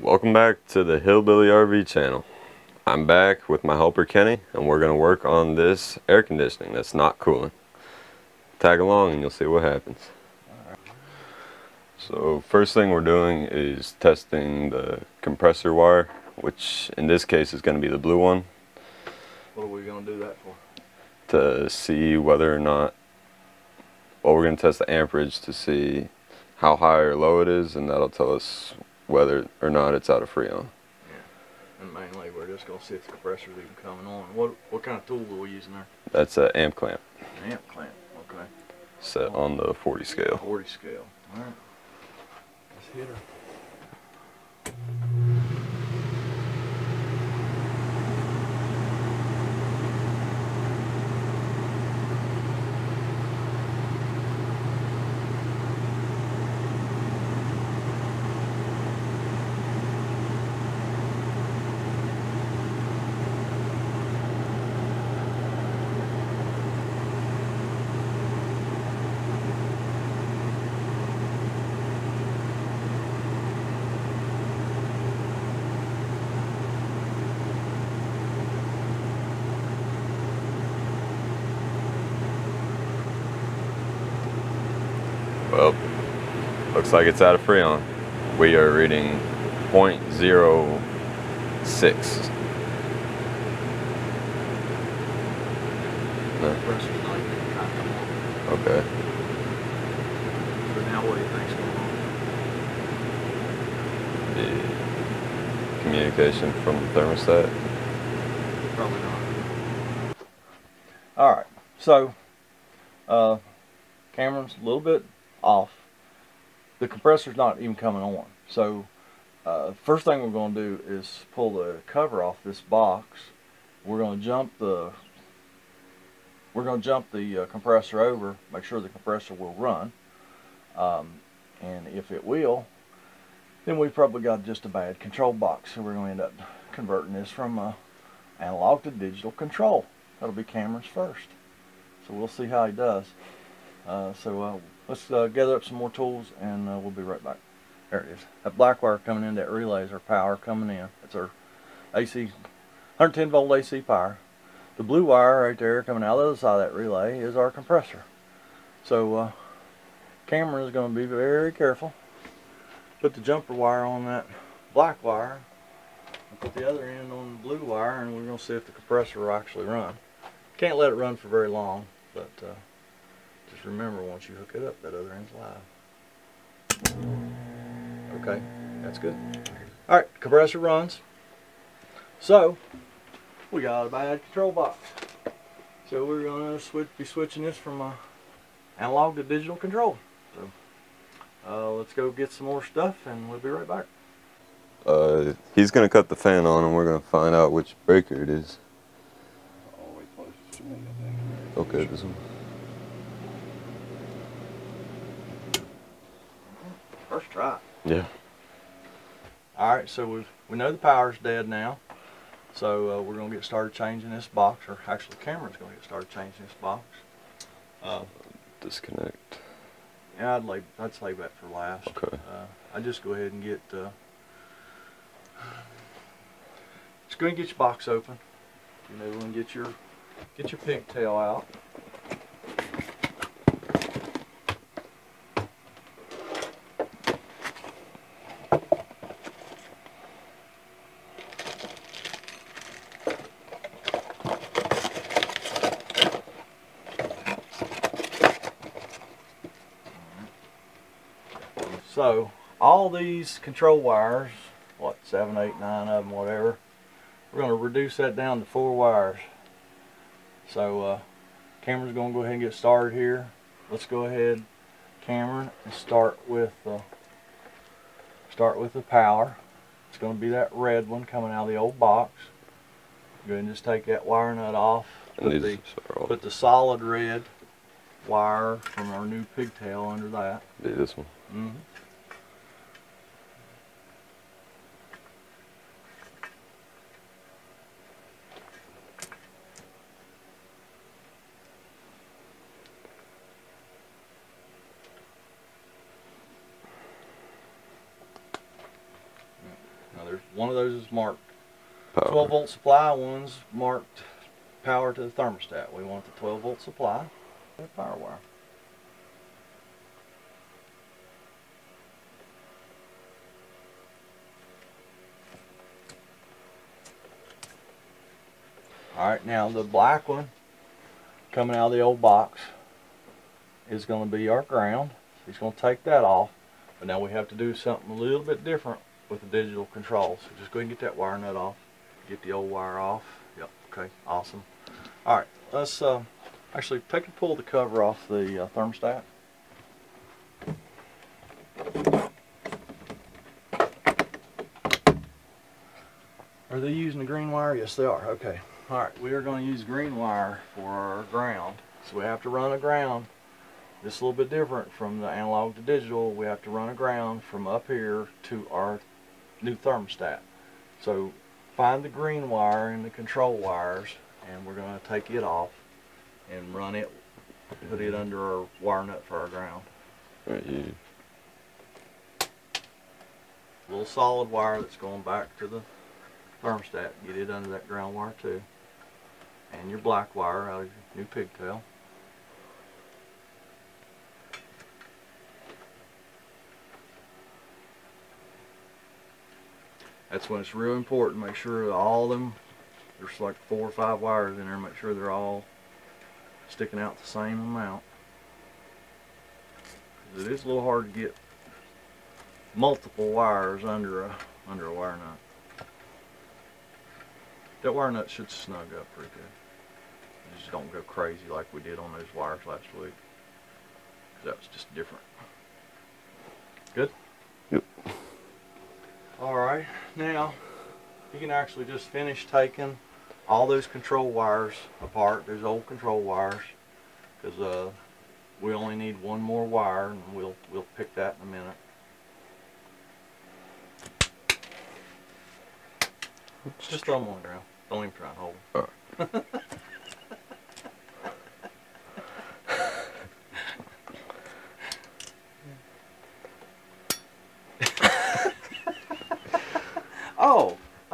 Welcome back to the Hillbilly RV channel. I'm back with my helper Kenny, and we're going to work on this air conditioning that's not cooling. Tag along and you'll see what happens. So first thing we're doing is testing the compressor wire, which in this case is going to be the blue one. What are we going to do that for? To see whether or not, well, we're going to test the amperage to see how high or low it is, and that'll tell us whether or not it's out of freon. Yeah, and mainly we're just going to see if the compressor's even coming on. What kind of tool are we using there? That's an amp clamp. An amp clamp, okay. Set on the 40 scale. 40 scale, alright. Let's hit her. Well, looks like it's out of freon. We are reading 0.06. No. Compressor's not even trying to come on. Okay. So now what do you think's going on? The communication from the thermostat. Probably not. Alright, so camera's a little bit off. The compressor's not even coming on. So first thing we're going to do is pull the cover off this box. We're going to jump the compressor over, make sure the compressor will run, and if it will, then we've probably got just a bad control box. So we're going to end up converting this from analog to digital control. That'll be Cameron's first. So we'll see how he does. Let's gather up some more tools, and we'll be right back. There it is. That black wire coming in, that relay is our power coming in. It's our AC, 110 volt AC power. The blue wire right there coming out the other side of that relay is our compressor. So Cameron is going to be very careful. Put the jumper wire on that black wire, and put the other end on the blue wire, and we're going to see if the compressor will actually run. Can't let it run for very long, but just remember, once you hook it up, that other end's live. Okay, that's good. Alright, compressor runs. So, we got a bad control box. So we're going to be switching this from analog to digital control. So, let's go get some more stuff, and we'll be right back. He's going to cut the fan on, and we're going to find out which breaker it is. All the way closest to me, I think. Okay, this one. First try. Yeah. Alright, so we know the power's dead now. So we're going to get started changing this box, or actually Cameron's going to get started changing this box. Disconnect. Yeah, I'd save that for last. Okay. I'd just go ahead and just go and get your box open. You know, and get your pigtail out. So all these control wires, what, 7, 8, 9 of them, whatever, we're going to reduce that down to 4 wires. So Cameron's going to go ahead and get started here. Let's go ahead, Cameron, and start with the power. It's going to be that red one coming out of the old box. Go ahead and just take that wire nut off. Put the solid red wire from our new pigtail under that. Be this one. Mm-hmm. there's one of those is marked Power. 12 volt supply, one's marked power to the thermostat. We want the 12 volt supply, and the power wire. Alright, now the black one coming out of the old box is going to be our ground. He's going to take that off, but now we have to do something a little bit different with the digital control. So just go ahead and get that wire nut off. Get the old wire off. Yep, okay, awesome. Alright, let's actually take and pull the cover off the thermostat. Are they using the green wire? Yes, they are. Okay. Alright, we are going to use green wire for our ground. So we have to run a ground. This is a little bit different from the analog to digital. We have to run a ground from up here to our new thermostat. So find the green wire in the control wires, and we're going to take it off and run it, put it under our wire nut for our ground. Right here. Little solid wire that's going back to the thermostat. Get it under that ground wire too. And your black wire out of your new pigtail. That's when it's real important. Make sure that all of them, there's like 4 or 5 wires in there, make sure they're all sticking out the same amount. It is a little hard to get multiple wires under a wire nut. That wire nut should snug up pretty good. You just don't go crazy like we did on those wires last week. That was just different. Good? Yep. Alright, now you can actually just finish taking all those control wires apart, those old control wires, because we only need one more wire, and we'll pick that in a minute. Just throw them on the ground. Don't even try and hold them. Alright.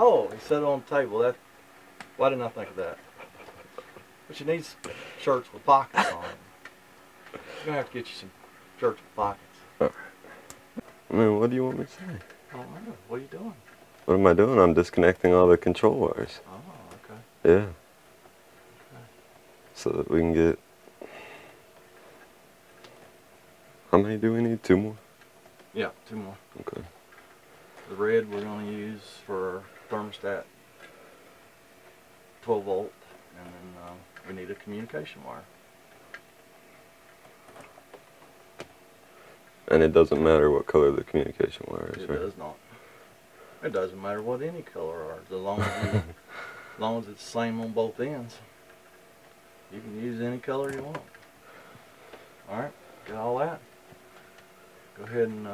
Oh, he set it on the table. Why didn't I think of that? But you need shirts with pockets on them. You're going to have to get you some shirts with pockets. Alright. I mean, what do you want me to say? I don't know. What are you doing? What am I doing? I'm disconnecting all the control wires. Oh, okay. Yeah. Okay. So that we can get... How many do we need? 2 more? Yeah, 2 more. Okay. The red we're going to use for thermostat 12 volt, and then we need a communication wire. And it doesn't matter what color the communication wire is, It right? does not. It doesn't matter what any color are, as long as it's the same on both ends. You can use any color you want. Alright, got all that. Go ahead and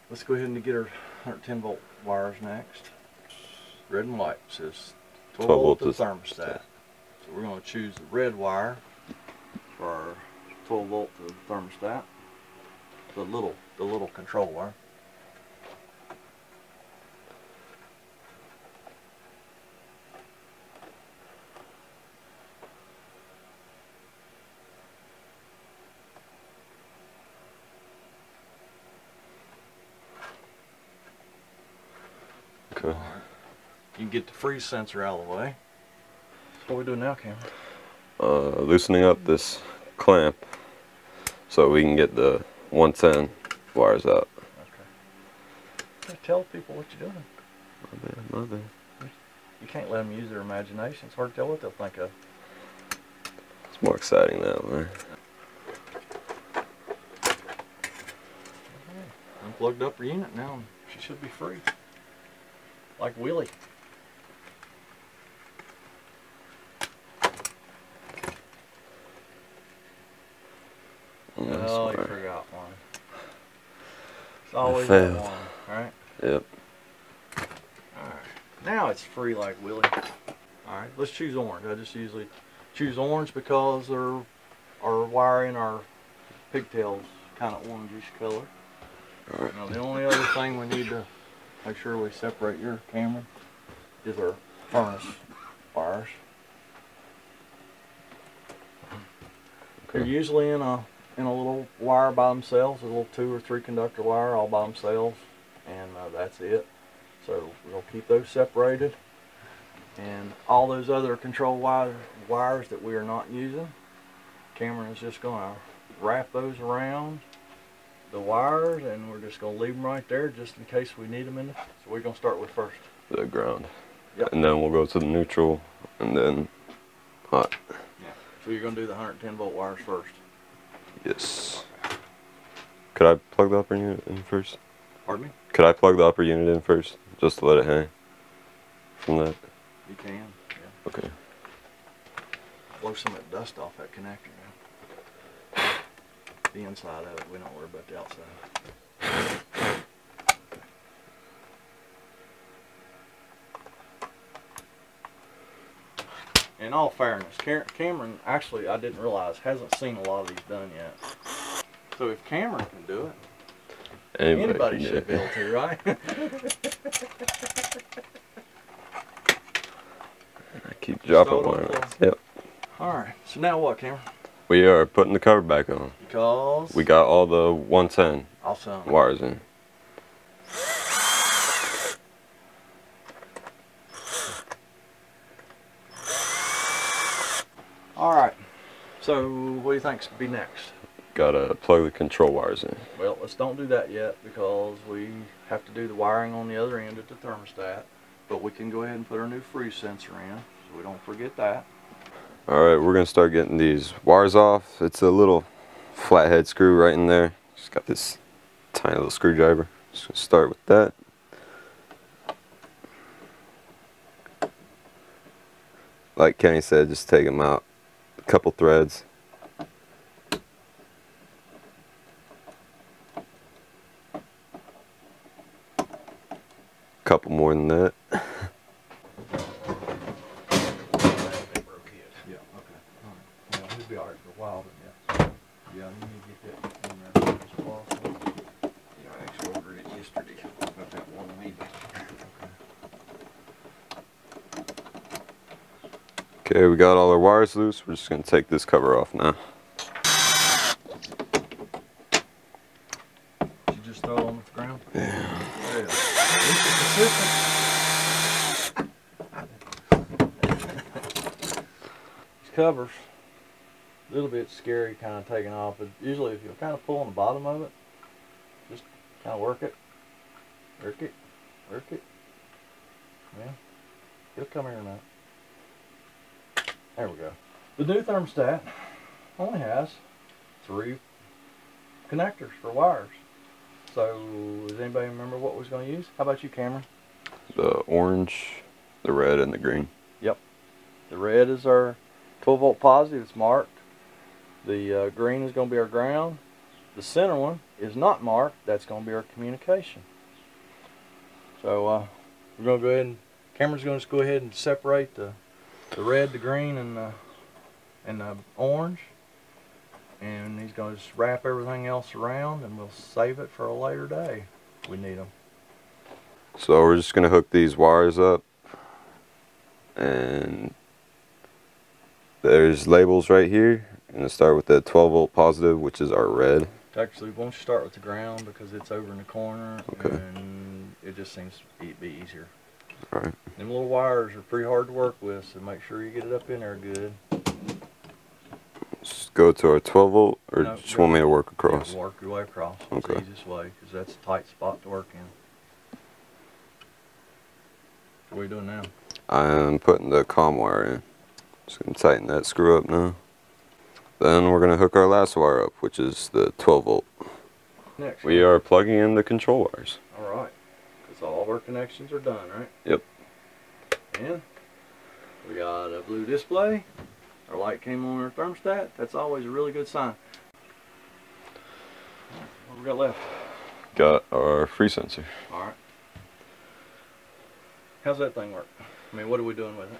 let's go ahead and get our 110 volt wires next. Red and white says 12 volt to thermostat. So we're going to choose the red wire for our 12 volt to the thermostat. The little control wire. Okay. You can get the freeze sensor out of the way. So what are we doing now, Cameron? Loosening up this clamp so we can get the 110 wires out. Okay. Tell people what you're doing. My bad. You can't let them use their imagination. It's hard to tell what they'll think of. It's more exciting that way. Unplugged up her unit now, and she should be free. Like Willie. Oh, you forgot one. It's always that one, right? Yep. Alright. Now it's free like Willie. Alright, let's choose orange. I just usually choose orange because our wire in our pigtails kind of orangish color. Alright. Now the only other thing we need to make sure we separate your camera, is our furnace wires. They're usually in a little wire by themselves, a little 2 or 3 conductor wire all by themselves, and that's it. So we'll keep those separated, and all those other control wires that we are not using, Cameron is just going to wrap those around the wires, and we're just going to leave them right there just in case we need them in it. So we're going to start with first the ground. Yep. And then we'll go to the neutral, and then hot. Yeah. So you're going to do the 110 volt wires first. Yes. Could I plug the upper unit in first? Pardon me? Could I plug the upper unit in first, just to let it hang from that? You can. Yeah. Okay. Blow some of that dust off that connector now. The inside of it, we don't worry about the outside. In all fairness, Cameron, actually, I didn't realize, hasn't seen a lot of these done yet. So if Cameron can do it, anybody should be able to, right? I keep dropping one. Yep. Alright, so now what, Cameron? We are putting the cover back on. Because we got all the 110 awesome wires in. Alright, so what do you think's be next? Gotta plug the control wires in. Well, let's don't do that yet because we have to do the wiring on the other end at the thermostat. But we can go ahead and put our new freeze sensor in, so we don't forget that. Alright, we're gonna start getting these wires off. It's a little flathead screw right in there. Just got this tiny little screwdriver. Just gonna start with that. Like Kenny said, just take them out. A couple threads. Couple more than that. Yeah, okay. Alright. Yeah, he'll be alright for a while, but yeah. Yeah, you need to get that in there as possible. Yeah, I actually ordered it yesterday. Got that one maybe. Okay, we got all our wires loose. We're just gonna take this cover off now. Did you just throw it on the ground? Yeah. Yeah. At least it's consistent. These covers, a little bit scary kind of taking off, but usually if you kind of pull on the bottom of it, just kind of work it. Work it. Work it. Yeah. It'll come here now. There we go. The new thermostat only has 3 connectors for wires. So, does anybody remember what we was going to use? How about you, Cameron? The orange, the red, and the green. Yep. The red is our 12 volt positive. It's marked. The green is going to be our ground. The center one is not marked. That's going to be our communication. So, we're going to go ahead and Cameron's going to go ahead and separate the red, the green, and the orange, and he's going to just wrap everything else around, and we'll save it for a later day if we need them. So we're just gonna hook these wires up, and there's labels right here. I'm gonna start with the 12 volt positive, which is our red. Actually, why don't you start with the ground because it's over in the corner, Okay. and it just seems to be easier. Alright. Them little wires are pretty hard to work with, so make sure you get it up in there good. Just go to our 12 volt, or No, just want me to work across? Yeah, work your way across. It's Okay. the easiest way because that's a tight spot to work in. So what are you doing now? I'm putting the comm wire in. Just gonna tighten that screw up now. Then we're gonna hook our last wire up, which is the 12 volt. Next. We are plugging in the control wires. Alright. Because all of our connections are done, right? Yep. And we got a blue display. Our light came on our thermostat. That's always a really good sign. What we got left? Got our freeze sensor. Alright. How's that thing work? I mean, what are we doing with it?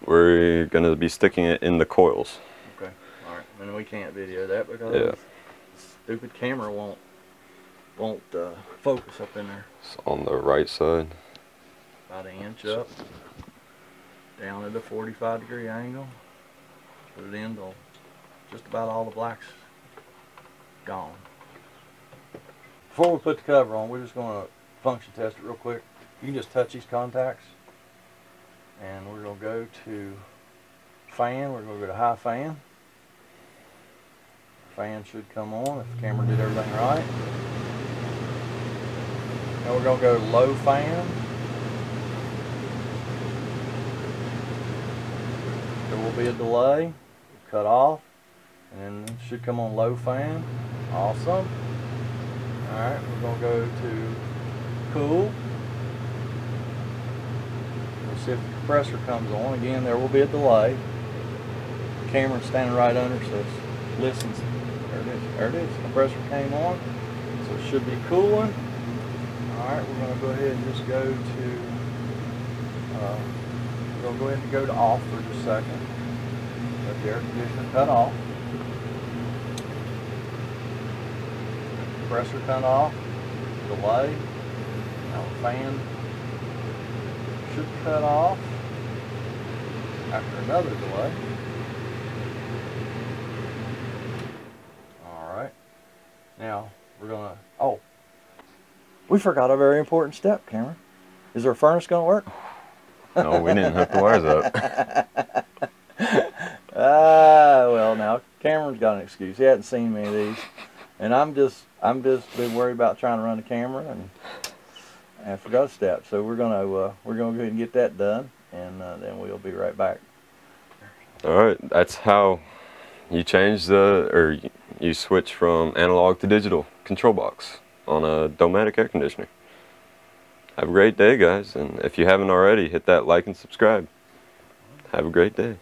We're gonna be sticking it in the coils. Okay. Alright. And we can't video that because Yeah. the stupid camera won't won't focus up in there. It's on the right side. About an inch up, down at a 45-degree angle. Put it in till just about all the black's gone. Before we put the cover on, we're just going to function test it real quick. You can just touch these contacts, and we're going to go to fan. We're going to go to high fan. Fan should come on if the camera did everything right. Now we're going to go to low fan. There will be a delay. Cut off, and then it should come on low fan. Awesome. Alright, we're going to go to cool. We'll see if the compressor comes on. Again, there will be a delay. The camera's standing right under, so it listens. There it is. There it is. The compressor came on, so it should be cooling. Alright, we're going to go ahead and just go to we're going to go ahead and go to off for just a second. Let the air conditioner cut off. Compressor cut off. Delay. Now the fan should cut off after another delay. Alright. Now we're gonna we forgot a very important step, Cameron. Is our furnace gonna work? No, we didn't hook the wires up. Well, now Cameron's got an excuse. He hadn't seen many of these, and I'm just been worried about trying to run the camera, and I forgot a step. So we're gonna go ahead and get that done, and then we'll be right back. All right, that's how you change you switch from analog to digital control box on a Domatic air conditioner. Have a great day, guys, and if you haven't already, hit that like and subscribe. Have a great day.